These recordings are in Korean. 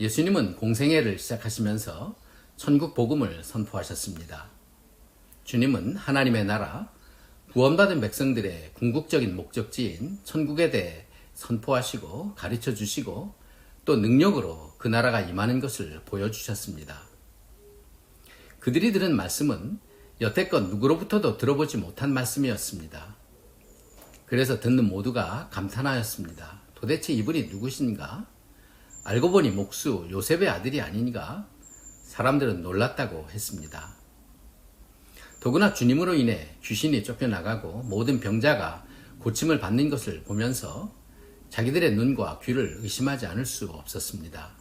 예수님은 공생애를 시작하시면서 천국 복음을 선포하셨습니다. 주님은 하나님의 나라, 구원받은 백성들의 궁극적인 목적지인 천국에 대해 선포하시고 가르쳐 주시고 또 능력으로 그 나라가 임하는 것을 보여주셨습니다. 그들이 들은 말씀은 여태껏 누구로부터도 들어보지 못한 말씀이었습니다. 그래서 듣는 모두가 감탄하였습니다. 도대체 이분이 누구신가? 알고 보니 목수 요셉의 아들이 아닌가? 사람들은 놀랐다고 했습니다. 더구나 주님으로 인해 귀신이 쫓겨나가고 모든 병자가 고침을 받는 것을 보면서 자기들의 눈과 귀를 의심하지 않을 수 없었습니다.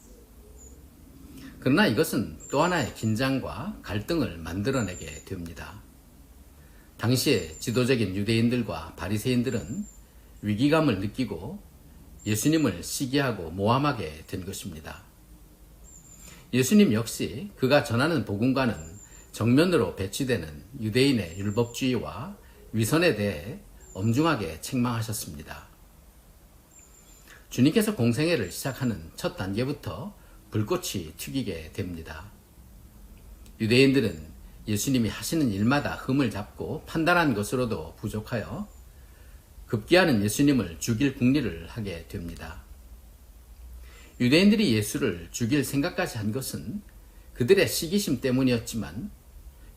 그러나 이것은 또 하나의 긴장과 갈등을 만들어내게 됩니다. 당시의 지도적인 유대인들과 바리새인들은 위기감을 느끼고 예수님을 시기하고 모함하게 된 것입니다. 예수님 역시 그가 전하는 복음과는 정면으로 배치되는 유대인의 율법주의와 위선에 대해 엄중하게 책망하셨습니다. 주님께서 공생애를 시작하는 첫 단계부터 불꽃이 튀기게 됩니다. 유대인들은 예수님이 하시는 일마다 흠을 잡고 판단한 것으로도 부족하여 급기야는 예수님을 죽일 궁리를 하게 됩니다. 유대인들이 예수를 죽일 생각까지 한 것은 그들의 시기심 때문이었지만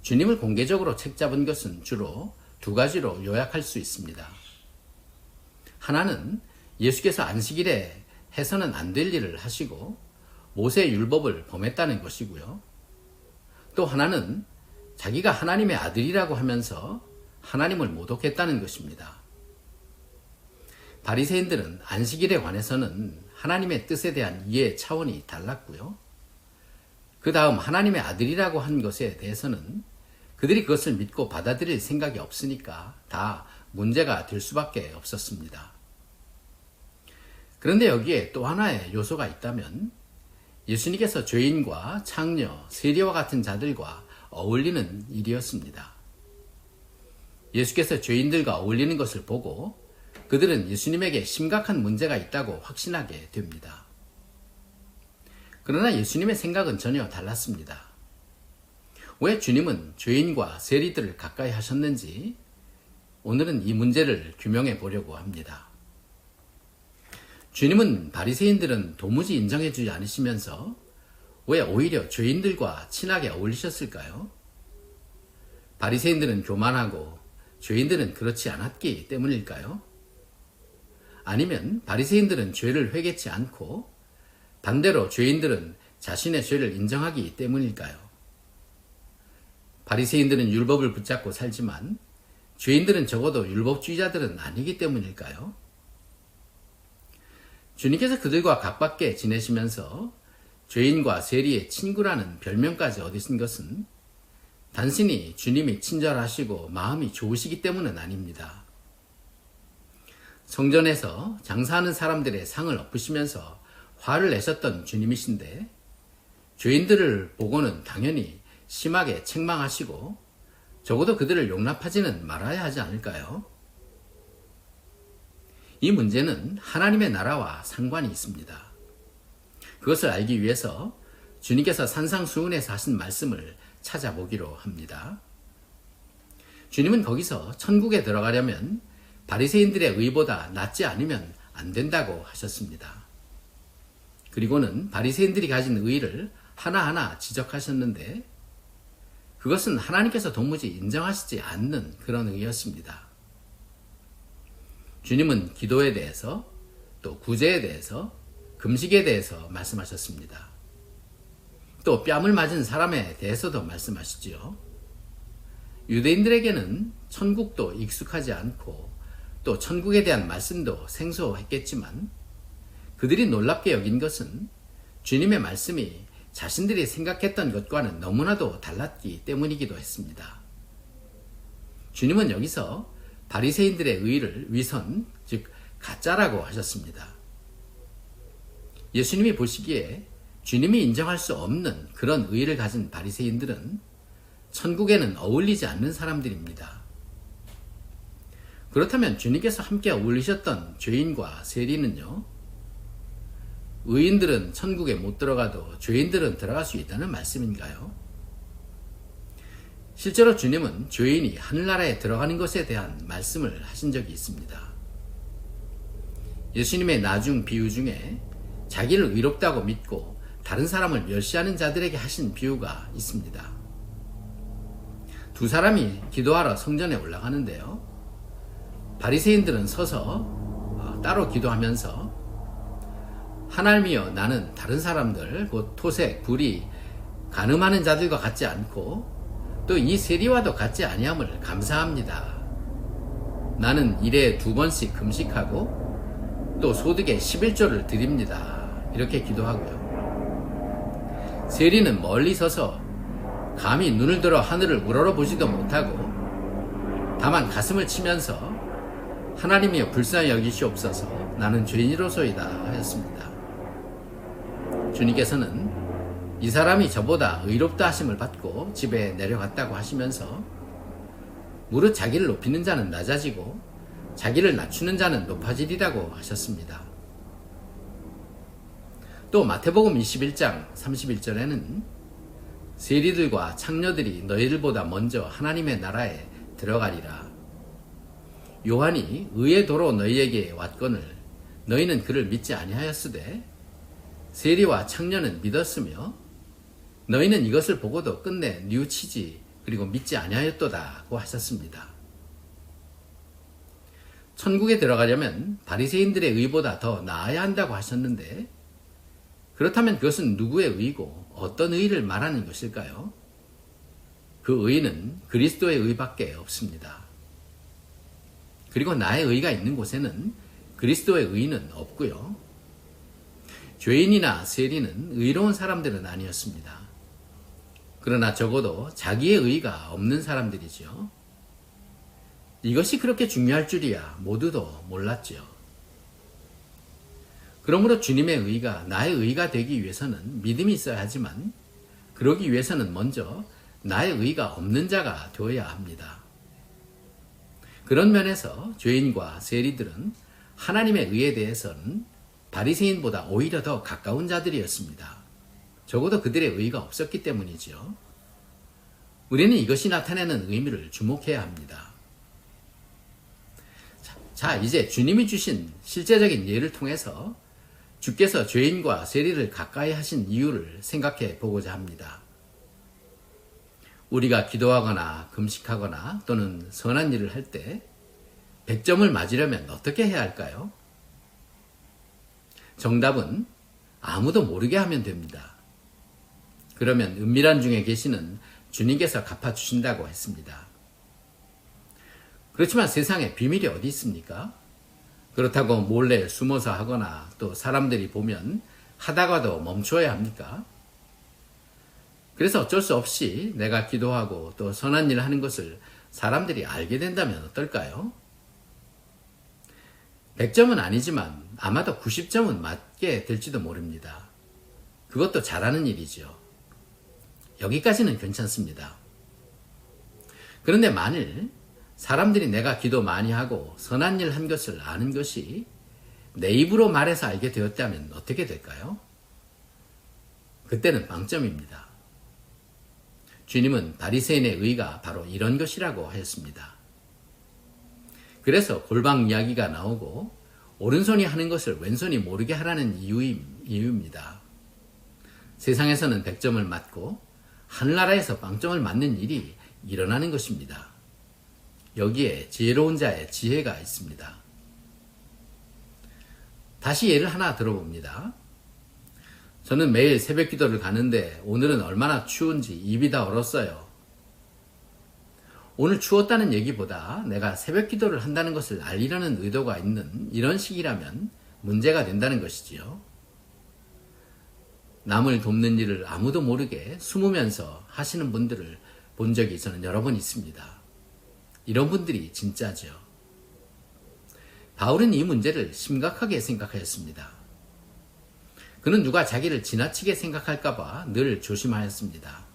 주님을 공개적으로 책잡은 것은 주로 두 가지로 요약할 수 있습니다. 하나는 예수께서 안식일에 해서는 안 될 일을 하시고 모세의 율법을 범했다는 것이고요. 또 하나는 자기가 하나님의 아들이라고 하면서 하나님을 모독했다는 것입니다. 바리새인들은 안식일에 관해서는 하나님의 뜻에 대한 이해 차원이 달랐고요. 그 다음 하나님의 아들이라고 한 것에 대해서는 그들이 그것을 믿고 받아들일 생각이 없으니까 다 문제가 될 수밖에 없었습니다. 그런데 여기에 또 하나의 요소가 있다면 예수님께서 죄인과 창녀, 세리와 같은 자들과 어울리는 일이었습니다. 예수께서 죄인들과 어울리는 것을 보고 그들은 예수님에게 심각한 문제가 있다고 확신하게 됩니다. 그러나 예수님의 생각은 전혀 달랐습니다. 왜 주님은 죄인과 세리들을 가까이 하셨는지 오늘은 이 문제를 규명해 보려고 합니다. 주님은 바리새인들은 도무지 인정해 주지 않으시면서 왜 오히려 죄인들과 친하게 어울리셨을까요? 바리새인들은 교만하고 죄인들은 그렇지 않았기 때문일까요? 아니면 바리새인들은 죄를 회개치 않고 반대로 죄인들은 자신의 죄를 인정하기 때문일까요? 바리새인들은 율법을 붙잡고 살지만 죄인들은 적어도 율법주의자들은 아니기 때문일까요? 주님께서 그들과 가깝게 지내시면서 죄인과 세리의 친구라는 별명까지 얻으신 것은 단순히 주님이 친절하시고 마음이 좋으시기 때문은 아닙니다. 성전에서 장사하는 사람들의 상을 엎으시면서 화를 내셨던 주님이신데 죄인들을 보고는 당연히 심하게 책망하시고 적어도 그들을 용납하지는 말아야 하지 않을까요? 이 문제는 하나님의 나라와 상관이 있습니다. 그것을 알기 위해서 주님께서 산상수훈에서 하신 말씀을 찾아보기로 합니다. 주님은 거기서 천국에 들어가려면 바리새인들의 의보다 낫지 않으면 안 된다고 하셨습니다. 그리고는 바리새인들이 가진 의를 하나하나 지적하셨는데 그것은 하나님께서 도무지 인정하시지 않는 그런 의였습니다. 주님은 기도에 대해서 또 구제에 대해서 금식에 대해서 말씀하셨습니다. 또 뺨을 맞은 사람에 대해서도 말씀하시지요. 유대인들에게는 천국도 익숙하지 않고 또 천국에 대한 말씀도 생소했겠지만 그들이 놀랍게 여긴 것은 주님의 말씀이 자신들이 생각했던 것과는 너무나도 달랐기 때문이기도 했습니다. 주님은 여기서 바리새인들의 의를 위선, 즉 가짜라고 하셨습니다. 예수님이 보시기에 주님이 인정할 수 없는 그런 의를 가진 바리새인들은 천국에는 어울리지 않는 사람들입니다. 그렇다면 주님께서 함께 어울리셨던 죄인과 세리는요? 의인들은 천국에 못 들어가도 죄인들은 들어갈 수 있다는 말씀인가요? 실제로 주님은 죄인이 하늘나라에 들어가는 것에 대한 말씀을 하신 적이 있습니다. 예수님의 나중 비유 중에 자기를 의롭다고 믿고 다른 사람을 멸시하는 자들에게 하신 비유가 있습니다. 두 사람이 기도하러 성전에 올라가는데요. 바리새인들은 서서 따로 기도하면서 하나님이여, 나는 다른 사람들 곧 토색, 불의, 간음하는 자들과 같지 않고 또 이 세리와도 같지 아니함을 감사합니다. 나는 일에 2번씩 금식하고 또 소득의 11조를 드립니다. 이렇게 기도하고요. 세리는 멀리 서서 감히 눈을 들어 하늘을 우러러보지도 못하고 다만 가슴을 치면서 하나님이여 불쌍히 여기시옵소서, 나는 죄인이로소이다 하였습니다. 주님께서는 이 사람이 저보다 의롭다 하심을 받고 집에 내려갔다고 하시면서 무릇 자기를 높이는 자는 낮아지고 자기를 낮추는 자는 높아지리라고 하셨습니다. 또 마태복음 21장 31절에는 세리들과 창녀들이 너희들보다 먼저 하나님의 나라에 들어가리라. 요한이 의의 도로 너희에게 왔거늘 너희는 그를 믿지 아니하였으되 세리와 창녀는 믿었으며 너희는 이것을 보고도 끝내 뉘우치지 그리고 믿지 아니하였도다고 하셨습니다. 천국에 들어가려면 바리새인들의 의보다 더 나아야 한다고 하셨는데 그렇다면 그것은 누구의 의고 어떤 의를 말하는 것일까요? 그 의는 그리스도의 의밖에 없습니다. 그리고 나의 의가 있는 곳에는 그리스도의 의는 없고요. 죄인이나 세리는 의로운 사람들은 아니었습니다. 그러나 적어도 자기의 의가 없는 사람들이죠. 이것이 그렇게 중요할 줄이야 모두도 몰랐죠. 그러므로 주님의 의가 나의 의가 되기 위해서는 믿음이 있어야 하지만 그러기 위해서는 먼저 나의 의가 없는 자가 되어야 합니다. 그런 면에서 죄인과 세리들은 하나님의 의에 대해서는 바리새인보다 오히려 더 가까운 자들이었습니다. 적어도 그들의 의가 없었기 때문이죠. 우리는 이것이 나타내는 의미를 주목해야 합니다. 자, 이제 주님이 주신 실제적인 예를 통해서 주께서 죄인과 세리를 가까이 하신 이유를 생각해 보고자 합니다. 우리가 기도하거나 금식하거나 또는 선한 일을 할 때 100점을 맞으려면 어떻게 해야 할까요? 정답은 아무도 모르게 하면 됩니다. 그러면 은밀한 중에 계시는 주님께서 갚아주신다고 했습니다. 그렇지만 세상에 비밀이 어디 있습니까? 그렇다고 몰래 숨어서 하거나 또 사람들이 보면 하다가도 멈춰야 합니까? 그래서 어쩔 수 없이 내가 기도하고 또 선한 일을 하는 것을 사람들이 알게 된다면 어떨까요? 100점은 아니지만 아마도 90점은 맞게 될지도 모릅니다. 그것도 잘하는 일이죠. 여기까지는 괜찮습니다. 그런데 만일 사람들이 내가 기도 많이 하고 선한 일 한 것을 아는 것이 내 입으로 말해서 알게 되었다면 어떻게 될까요? 그때는 빵점입니다. 주님은 바리새인의 의가 바로 이런 것이라고 하였습니다. 그래서 골방 이야기가 나오고 오른손이 하는 것을 왼손이 모르게 하라는 이유입니다. 세상에서는 100점을 맞고 하늘나라에서 빵점을 맞는 일이 일어나는 것입니다. 여기에 지혜로운 자의 지혜가 있습니다. 다시 예를 하나 들어봅니다. 저는 매일 새벽 기도를 가는데 오늘은 얼마나 추운지 입이 다 얼었어요. 오늘 추웠다는 얘기보다 내가 새벽 기도를 한다는 것을 알리려는 의도가 있는 이런 식이라면 문제가 된다는 것이지요. 남을 돕는 일을 아무도 모르게 숨으면서 하시는 분들을 본 적이 저는 여러 번 있습니다. 이런 분들이 진짜죠. 바울은 이 문제를 심각하게 생각하였습니다. 그는 누가 자기를 지나치게 생각할까봐 늘 조심하였습니다.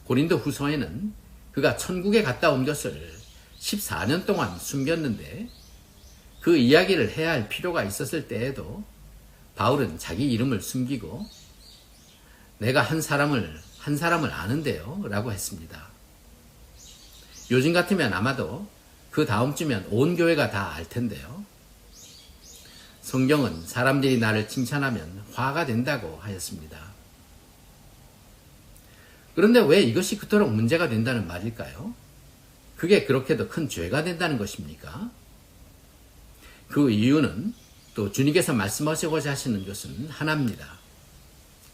고린도 후서에는 그가 천국에 갔다 온 것을 14년 동안 숨겼는데 그 이야기를 해야 할 필요가 있었을 때에도 바울은 자기 이름을 숨기고 내가 한 사람을 아는데요 라고 했습니다. 요즘 같으면 아마도 그 다음 주면 온 교회가 다 알 텐데요. 성경은 사람들이 나를 칭찬하면 화가 된다고 하였습니다. 그런데 왜 이것이 그토록 문제가 된다는 말일까요? 그게 그렇게도 큰 죄가 된다는 것입니까? 그 이유는 또 주님께서 말씀하시고자 하시는 것은 하나입니다.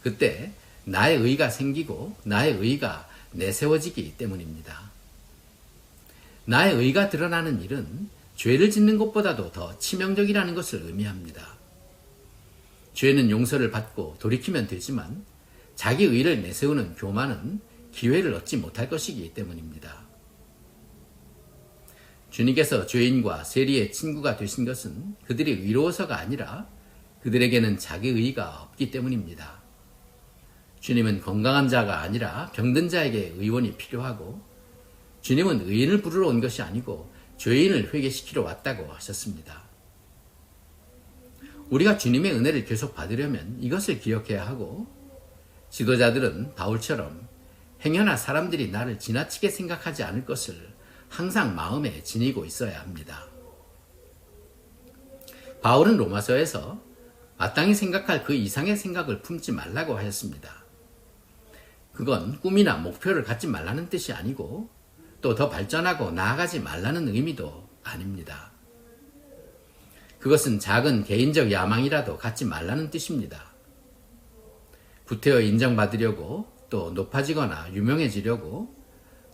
그때 나의 의가 생기고 나의 의가 내세워지기 때문입니다. 나의 의가 드러나는 일은 죄를 짓는 것보다도 더 치명적이라는 것을 의미합니다. 죄는 용서를 받고 돌이키면 되지만 자기 의를 내세우는 교만은 기회를 얻지 못할 것이기 때문입니다. 주님께서 죄인과 세리의 친구가 되신 것은 그들이 의로워서가 아니라 그들에게는 자기 의가 없기 때문입니다. 주님은 건강한 자가 아니라 병든 자에게 의원이 필요하고 주님은 의인을 부르러 온 것이 아니고 죄인을 회개시키러 왔다고 하셨습니다. 우리가 주님의 은혜를 계속 받으려면 이것을 기억해야 하고 지도자들은 바울처럼 행여나 사람들이 나를 지나치게 생각하지 않을 것을 항상 마음에 지니고 있어야 합니다. 바울은 로마서에서 마땅히 생각할 그 이상의 생각을 품지 말라고 하였습니다. 그건 꿈이나 목표를 갖지 말라는 뜻이 아니고 또 더 발전하고 나아가지 말라는 의미도 아닙니다. 그것은 작은 개인적 야망이라도 갖지 말라는 뜻입니다. 구태여 인정받으려고 또 높아지거나 유명해지려고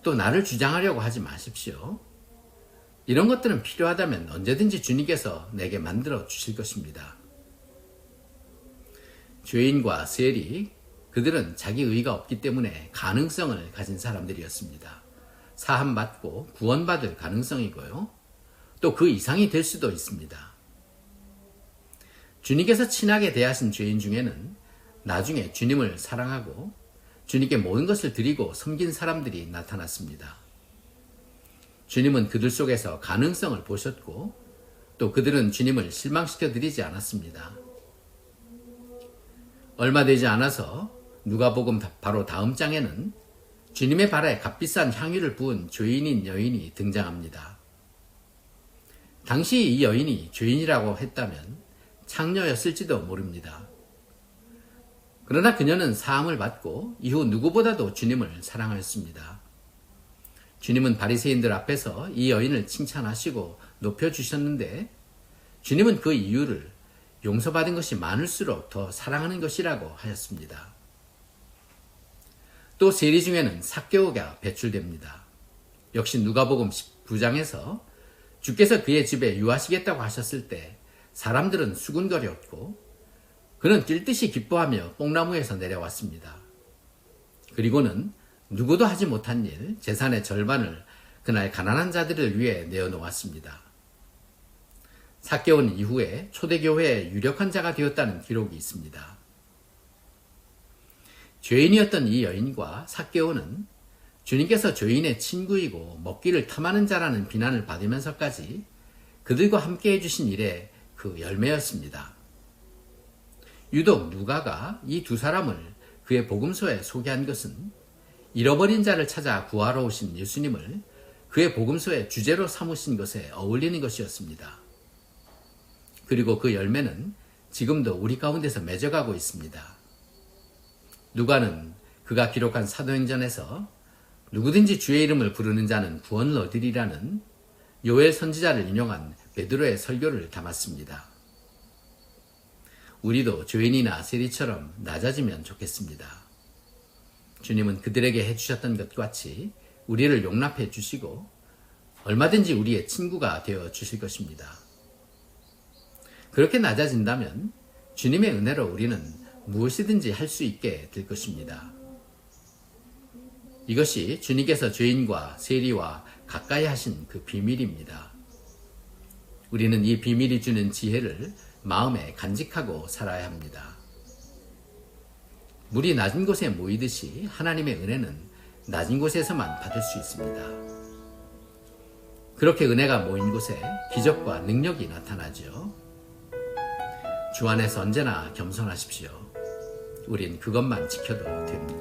또 나를 주장하려고 하지 마십시오. 이런 것들은 필요하다면 언제든지 주님께서 내게 만들어 주실 것입니다. 죄인과 세리, 그들은 자기 의가 없기 때문에 가능성을 가진 사람들이었습니다. 사함받고 구원받을 가능성이고요. 또 그 이상이 될 수도 있습니다. 주님께서 친하게 대하신 죄인 중에는 나중에 주님을 사랑하고 주님께 모든 것을 드리고 섬긴 사람들이 나타났습니다. 주님은 그들 속에서 가능성을 보셨고 또 그들은 주님을 실망시켜 드리지 않았습니다. 얼마 되지 않아서 누가복음 바로 다음 장에는 주님의 발에 값비싼 향유를 부은 죄인인 여인이 등장합니다. 당시 이 여인이 죄인이라고 했다면 창녀였을지도 모릅니다. 그러나 그녀는 사함을 받고 이후 누구보다도 주님을 사랑하였습니다. 주님은 바리새인들 앞에서 이 여인을 칭찬하시고 높여주셨는데 주님은 그 이유를 용서받은 것이 많을수록 더 사랑하는 것이라고 하였습니다. 또 세리 중에는 삭개오가 배출됩니다. 역시 누가복음 19장에서 주께서 그의 집에 유하시겠다고 하셨을 때 사람들은 수군거렸고 그는 뛸듯이 기뻐하며 뽕나무에서 내려왔습니다. 그리고는 누구도 하지 못한 일, 재산의 절반을 그날 가난한 자들을 위해 내어놓았습니다. 삭개오는 이후에 초대교회의 유력한 자가 되었다는 기록이 있습니다. 죄인이었던 이 여인과 삭개오는 주님께서 죄인의 친구이고 먹기를 탐하는 자라는 비난을 받으면서까지 그들과 함께 해주신 일의 그 열매였습니다. 유독 누가가 이 두 사람을 그의 복음서에 소개한 것은 잃어버린 자를 찾아 구하러 오신 예수님을 그의 복음서의 주제로 삼으신 것에 어울리는 것이었습니다. 그리고 그 열매는 지금도 우리 가운데서 맺어가고 있습니다. 누가는 그가 기록한 사도행전에서 누구든지 주의 이름을 부르는 자는 구원을 얻으리라는 요엘 선지자를 인용한 베드로의 설교를 담았습니다. 우리도 죄인이나 세리처럼 낮아지면 좋겠습니다. 주님은 그들에게 해주셨던 것 같이 우리를 용납해 주시고 얼마든지 우리의 친구가 되어 주실 것입니다. 그렇게 낮아진다면 주님의 은혜로 우리는 무엇이든지 할 수 있게 될 것입니다. 이것이 주님께서 죄인과 세리와 가까이 하신 그 비밀입니다. 우리는 이 비밀이 주는 지혜를 마음에 간직하고 살아야 합니다. 물이 낮은 곳에 모이듯이 하나님의 은혜는 낮은 곳에서만 받을 수 있습니다. 그렇게 은혜가 모인 곳에 기적과 능력이 나타나죠. 주 안에서 언제나 겸손하십시오. 우린 그것만 지켜도 됩니다.